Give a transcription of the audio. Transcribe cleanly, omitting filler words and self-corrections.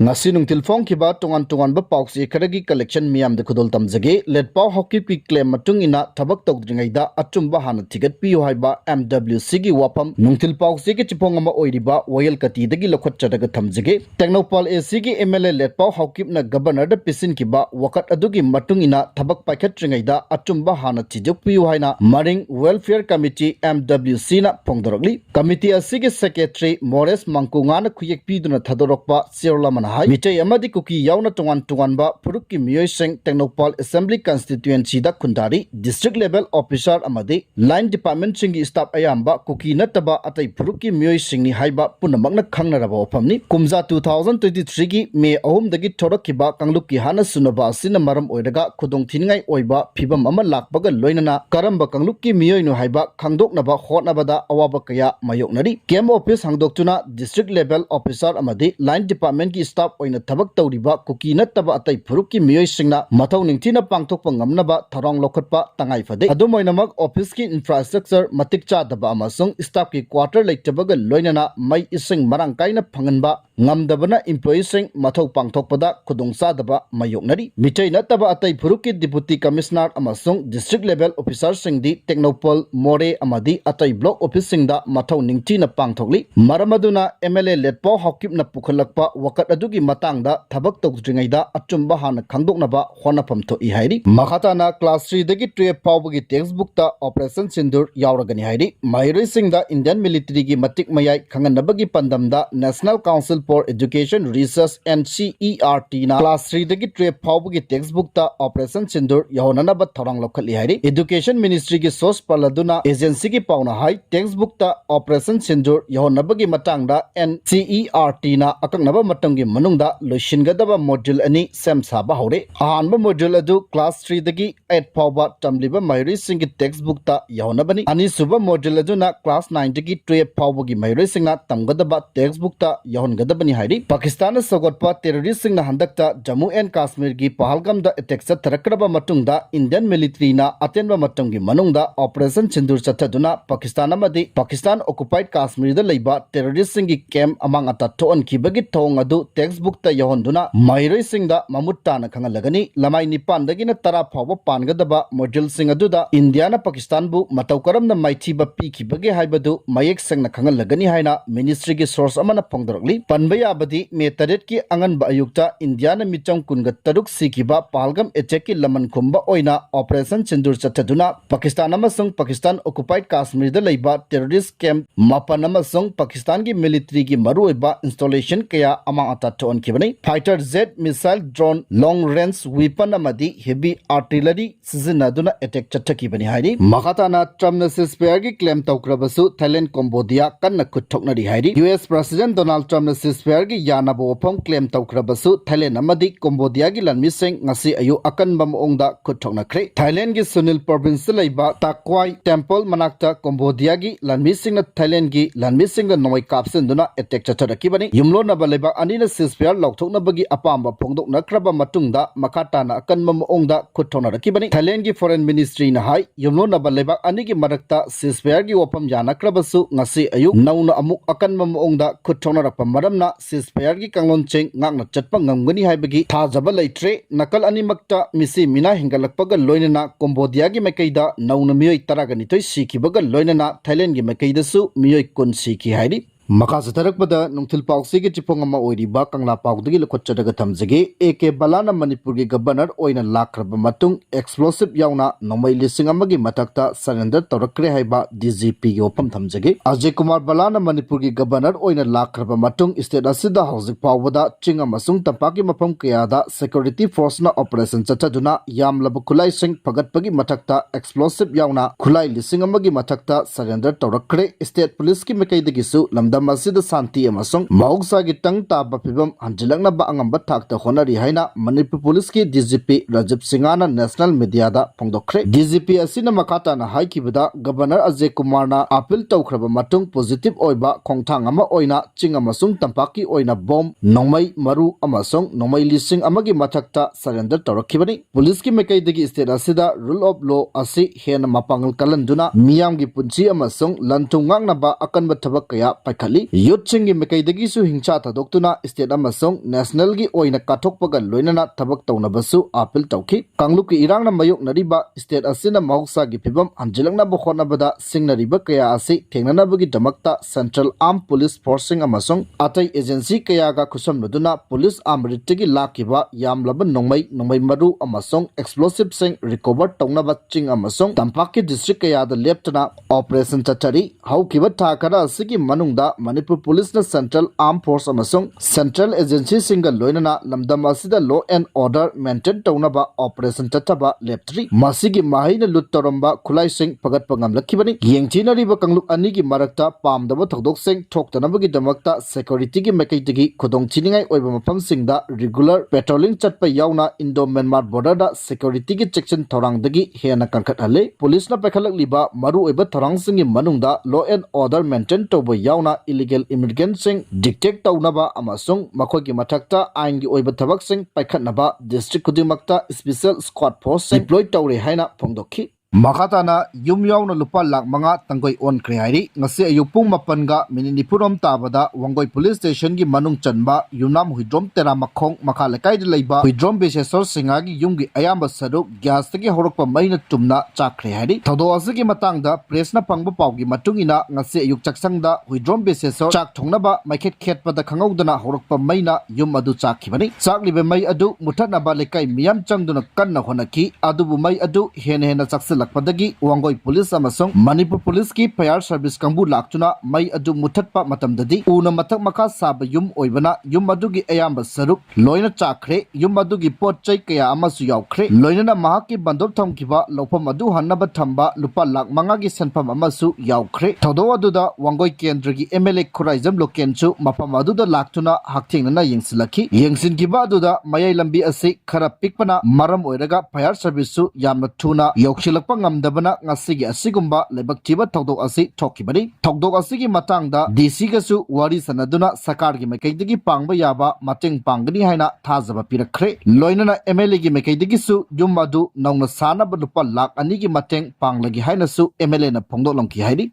ngasi nungtil phong kiba tongan ba pauksi karagi collection miyam de khudol tamjage Letpao Haokip ki claim matung ina Thabk Toudri-Ngeida Achumba Hanna Thigatpiyu haiba MWC gi wapam nungtil pauksi ki chipong ama oiriba Royal Kati dagi lokhot chadaga thamjage Technopal AC gi MLA Letpao Haokip na governor da pisin kiba wakat adugi matung ina Thabk Paikhatri-Ngeida Achumba Hanna Thigatpiyu haina Maring Welfare Committee MWC na phongdorokli committee asigi secretary Mores Mangkunga na khuyek piduna thadorokpa Sirlamana Mitai amadi kuki yauna tongan ba puruk ki miyoi seng Technopal Assembly Constituency da Kundari District Level Officer amadi Line Department singi staff ayamba kuki nataba atai puruk ki miyoi seng ni haiba punamak na khangnaraba opamni Kumza 2023 gi May 3 dagi thorakiba kangluk ki hana sunaba asina maram oiraga khudong thingai oiba phibam ama lakbaga loinana karamba kangluk ki miyoi no haiba khangdoknaba hotnabada awaba kaya mayoknari Kem Office hangdoktuna District Level Officer amadi Line Department ki staff oina Thabk tawriba kuki nattaba atai purukki miyoi singna mathau ningthina pangthokpa ngamnaba tharong lokhotpa tangai fade adumoinamak office ki infrastructure matik chadaba amasung staff ki quarter leitabaga loinana mai ising marang kaina phanganba ngamdabana employee sing mathau pangthokpada khudongsadaba mayoknari mitai nattaba atai purukki deputy commissioner amasung district level officer singdi Technopal More amadi atai block office singda mathau ningthina pangthokli maramaduna MLA Letpao Haokip na pukhalakpa wakat adugi matangda Thabk Toudri-Ngeida Achumba Hanna khangdoknaba honapam thoi hairi makhatana class 3 dagi 12 pawbagi textbook ta operation sindur yauragani hairi mahiroi singda Indian military gi matik mayai khanganabagi pandamda National Council for Education Research and CERT na class 3 dagi 12 pawbagi textbook ta operation sindur yahonanaba thorang lokhali hairi Education Ministry gi source paladuna agency gi pauna hai textbook ta operation sindur yahonabagi matangda NCERT na akaknaba matamgi manungda loishingadaba module ani semsaba hore ahanba module adu class 3 dagi 8 pawba tamliba mahiroi singi textbook ta yahonabani ani suba module adu na class 9 dagi 12 pawbagi mahiroi singna tamgadaba textbook ta yahongadabani hairi Pakistan sogotpa terrorist singna handakta Jammu and Kashmir gi Pahalgam da attack sa tharakraba matungda Indian military na atenba matamgi manungda operation sindur chathaduna Pakistan amadi Pakistan occupied Kashmir da leiba terrorist singi camp amang ata thon kibagi thong adu textbook ta yahonduna mahiroi singda mamutta na khangalagani lamai nipan dagina tara phawa pangadaba module sing aduda India na Pakistan bu matau karamna maithiba pikibage haibadu mayek sangna khangalagani haina ministry gi source amana phongdorokli panbaya abadi me taret ki angan ba ayukta India na micham kunga taruk sikiba Pahalgam attack ki laman khumba oina operation sindur chathaduna Pakistan amasung Pakistan occupied Kashmir da leiba terrorist camp mapan amasung Pakistan gi military gi maruiba installation kaya amang ata thon kibani fighter jet missile drone long range weapon amadi heavy artillery sizinaduna attack chathakibani hairi makhatana Trump na ceasefire gi claim tawkrabasu Thailand Cambodia kanna khuthoknari hairi US President Donald Trump na ceasefire gi yanabo opam claim tawkrabasu Thailand amadi Cambodia gi lanmi seng ngasi ayu akanba maongda khuthoknakre Thailand gi Sunil province leiba Takwai temple manakta Cambodia gi lanmi singna Thailand gi lanmi singna noi kapsenduna attack chathakibani yumlo na baleba anina ceasefire lauthoknabagi apamba phongdoknakraba matungda makhatana akanma maongda khuthoknarakibani Thailand gi foreign ministry na hai yumlo na baleba anigi marakta ceasefire gi wapam yanakrabasu ngasi ayu nauna amuk akanma maongda khuthoknarakpa maramna ceasefire gi kangloncheng ngakna chatpa ngamgani haibagi thajaba leitre nakal animakta misi mina hingalakpaga loinana Cambodia gi mekaida nauna miyoi taragani toi sikibaga loinana Thailand gi mekaida su miyoi kun siki hairi Makasa tarakpada nungthil pauksi gi chipong ama oiriba kangla paudagi lokhotchadaga thamjage AK balana Manipur gi governor oina lakraba matung explosive yauna nomai lising amagi matakta surrender torakre haiba DGP gi opam thamjage Ajay Kumar balana Manipur gi governor oina lakraba matung state asida hojik pawada chinga masung tampaki mafam kayada security force na operation chachaduna yamlaba khulai sing phagatpagi matakta explosive yauna khulai lising amagi matakta surrender torakre state police ki mekaidagi su lamda Masida Santi amasung Mahugsa gi tang taba phibam hanjilangna ba angamba thakta honari haina Manipur Police ki DGP Rajiv Singhana national media da phongdokre DGP asina makata na haikibada Governor Ajay Kumar na appeal tawkhraba matung positive oiba khongthang ama oina chinga masung tampaki oina bomb nongmai maru amasung nongmai lising amagi mathakta surrender torakhibani Police ki mekai dagi state asida rule of law asi hena mapangal kalanduna miyam gi punchi amasung lantung ngangna ba akanba thabak kaya paikha hali youthing mekai dagisu hingcha thadokuna state amasong national gi oina kathokpaga loinana thabak tawnabasu appeal tawki kangluki irangna mayok nariba state asina mahoksa gi phibam anjilangna bokhona bada singnariba kaya ase thengnanabagi damakta central armed police forcing amasong atai agency kaya ga khusamnuduna police amritigi lakiba yamlaba nongmai maru amasong explosive sing recover tawnaba ching amasong Thabk district kaya da leptana operation chachari Haokip thakara asigi manungda Manipur police na central armed force amasong central agency single loinana lamdam asida law and order maintain tawnaba operation chachaba leptri masigi mahaina lut toramba khulai sing pagat pangam lakhibani yengchinariba kangluk anigi marakta pamdaba thodok sing thoktanabagi damakta security gi mekaitigi khudong chiningai oiba mafam singda regular patrolling chatpa yauna Indo Myanmar border da security gi section thorang dagi hena kangkhat hale police na pakhalak liba maru oiba thorang singi manungda law and order maintain toba yauna illegal immigrants sing detect tawnaba amasung makhoi gi mathakta ain gi oiba thabak sing paikhatnaba district kudimakta special squad force deploy tawre haina phongdokhi Makatana yumyauna lupa lak mga tanggoy on kriyairi ngasi ayupung mapanga mininipurom tabada wanggoy police station gi manung chanba yunam huidrom tera makhong makhalakay dilayba huidrom besesor singagi yumgi ayamba saduk gas tagi horokpa mayna tumna chakriyari thodo asigi matangda press na pangba pawgi matungina ngasi ayuk chaksangda huidrom besesor chak thongnaba maikhet khetpada khangawdana horokpa mayna yum adu chakhibani chaklibe may adu muthanaba lekai miyam changduna kanna honaki adubu may adu hena chaksal lakpadagi wanggoy police amasong Manipur police ki fire service kangbu laktuna may adu muthatpa matamdadi una mathak makha saba yum oibana yum adugi ayamba saruk loina chakre yum adugi potchai kaya amasu yaukre loina mahaki bandop thamkiba lopam adu hannaba thamba lupa lak manga gi senpam amasu yaukre thodo aduda wanggoy kendra gi MLA khuraizam lokenchu mapam aduda laktuna hakthengna yengsilaki yengsinkiba aduda mayai lambi ase khara pikpana maram oiraga fire service su yamna thuna yaukshilak ngamdabana ngasigi asigumba lebak thiba thokdok asi thokibani thokdok asigi matangda DC gasu wari sanaduna sakar gi mekaidigi pangba yaba mateng pangani haina thajaba pirakre loinana MLA gi mekaidigi su yumadu nongna sana ba lupa lak ani gi mateng panglagi haina su MLA na phongdok longki haidi